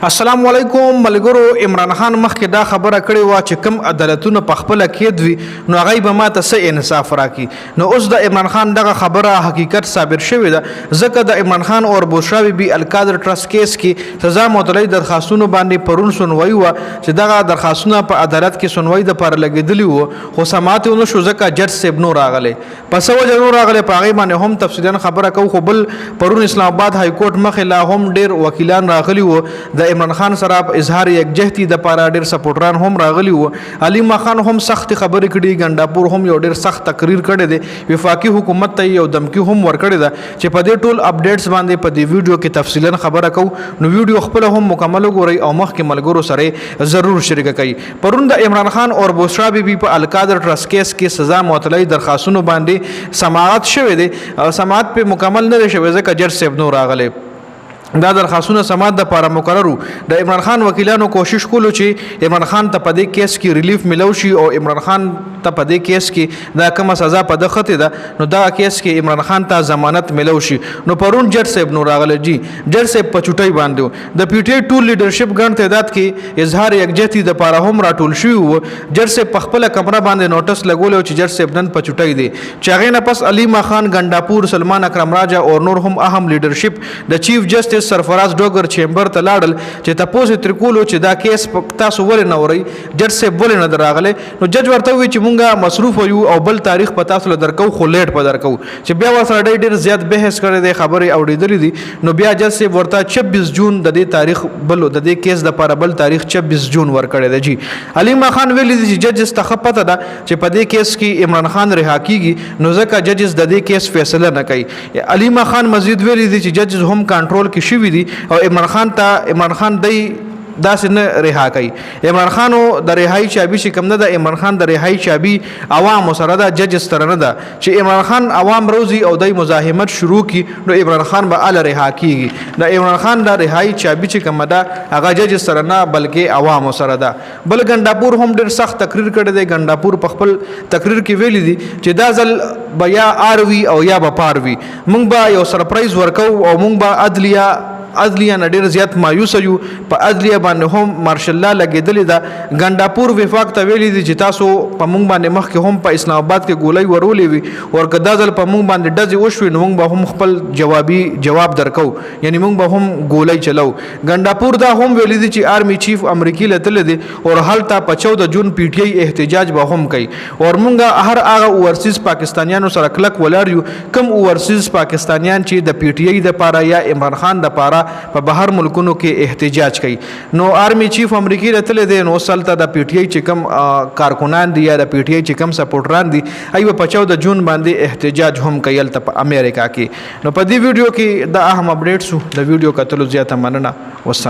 السلام علیکم ملګرو. عمران خان مخکې دا خبره کړې و چې کم عدالتونه په خپل کې دوی نو هغه به ماته څه انصاف راکړي. نو اوس د عمران خان دغه خبره حقیقت ثابت شوې ده، ځکه د عمران خان اور بوشرا بی القادر ټرست کیس کې سزا معطلی درخواستونو باندې پرون سنوي و چې دغه درخواستونه په عدالت کې سنوي د پر لګیدلی وو، خو سماعت نو شو ځکه جج صاحب نو راغله پس وجه نو راغله په هغه باندې هم تفصیلا خبره کو. خو بل پرون اسلام آباد های کورټ مخه لا هم ډیر وکیلان راغلی وو، د عمران خان سره اظهار یکجهتی د پاره ډیر سپورټران هم راغلی وو. علي خان هم سخت خبرې کړي، ګنداپور هم یو ډیر سخت تقریر کړی دی، وفاقي حکومت ته یو دمکی هم ورکړی ده چې په دې ټول اپډیټس باندې په دې ویډیو کې تفصیلا خبره کو. نو ویډیو خپل هم مکمل وګورئ او مخکې ملګرو سره ضرور شریک کړئ. پرون د عمران خان اور بوشرا بی په القادر ټرست کیس کې سزا معطلی درخواستونو باندې سماعت شوې ده، سماعت په مکمل نه شوې ځکه جج صاحب نو راغله. دا درخواستونه سماعت د لپاره مقررو. د عمران خان وکیلانو کوشش کولو چې عمران خان ته په دې کیس کې ریلیف ملو شي او عمران خان ته په دې کیس کې دا کومه سزا په د خته ده نو دا کیس کې عمران خان ته ضمانت ملو شي. نو پرون جج صاحب نو راغله جی جج صاحب په چټي باندې د پی ټی آی ټول لیډرشپ ګڼ تعداد کې اظهار یکجهتی د لپاره هم راټول شوی وو. جج صاحب په خپل کمره باندې نوټس لګول چې جج صاحب نن په چټي دی چې هغه نه پس علي خان ګنداپور سلمان اکرم راجا او نور هم اهم لیډرشپ د چیف جسټس سرفراز ډوګر چیمبر ته لاړل چې تاسو تر کولو چې دا کیس تاسو ولې نه اورئ، جج صاحب ولې نه دراغله. نو جج ورته وی چې مونږه مصروف یو او بل تاریخ په تاسو درکو خو لیټ په درکو چې بیا ورسره ډېر زیات بحث کړي د خبرې اوریدلې دي. نو بیا جج صاحب ورته 26 جون د دې تاریخ بل د دې کیس د لپاره بل تاریخ 26 جون ورکړی دی. جی علي خان ویلي دي چې جج استخپته ده چې په دې کیس کې عمران خان رها کیږي، نو ځکه ججز د دې کیس فیصله نه کوي. علي خان مزید ویلي دي چې ججز هم کنټرول کې شوی دي او عمران خان دی داسې نه رها کوي. عمران خان د رهایی چابي چې کوم نه ده، عمران خان د رهایی چابي عوام سره ده، جج سره نه ده. چې عمران خان عوام روزي او د مزاحمت شروع کی نو عمران خان به ال رها کیږي. د عمران خان د رهایی چابي چې کوم ده هغه جج سره نه بلکې عوام سره ده. بل ګنداپور هم ډیر سخت تقریر کړی دی. ګنداپور په خپل تقریر کې ویلي دي چې دا ځل بیا آروي او یا به پاروي، مونږ به یو سرپرایز ورکو او مونږ به عدلیه نه ډیر زیات مایوس یو. په عدلیه باندې هم مارشل لا لګیدلې ده. ګنداپور وفاق ته ویلي دي چې تاسو په مونږ باندې مخکې هم په اسلام آباد کې ګولۍ ورولې وي او کدا ځل په مونږ باندې ډزې وشوي نو مونږ به هم خپل جواب درکو، یعنی مونږ به هم ګولۍ چلو. ګنداپور دا هم ویلي دي چې آرمی چیف امریکای لته دي او هلته په 14 جون پی ټی آی احتجاج به هم کوي او مونږ هر هغه اورسیز پاکستانیانو سره کلک ولاړ یو کم اورسیز پاکستانیان چې د پی ټی آی د پاره یا عمران خان د پاره په بهر ملکونو کې احتجاج کوي. نو آرمی چیف امریکای راتل دي نو سلطه د پی ټی آی چې کم کارکونان دي یا د پی ټی آی چې کم سپورټران دي ایو په 14 جون باندې احتجاج هم کوي په امریکا کې. نو په دې ویډیو کې د اهم اپډیټس د ویډیو کتلو زیاته مننه. والسلام.